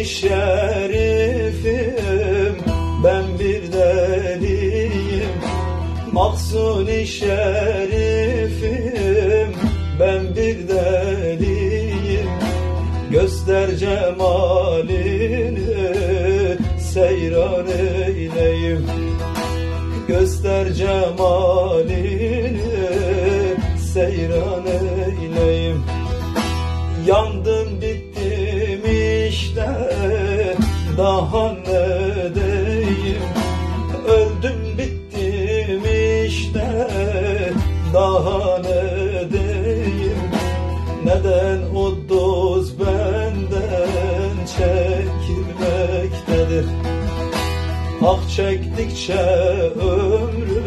şerifim, ben bir deliyim. Mahzun-i şerifim, ben bir deliyim. Göster cemalini, seyran eyleyim. Göster cemalini, seyran eyleyim. Yandım bittim işte, daha ne diyeyim. Öldüm bittim işte, daha ne diyeyim. Neden o doz benden çekilmektedir? Ah çektikçe ömrüm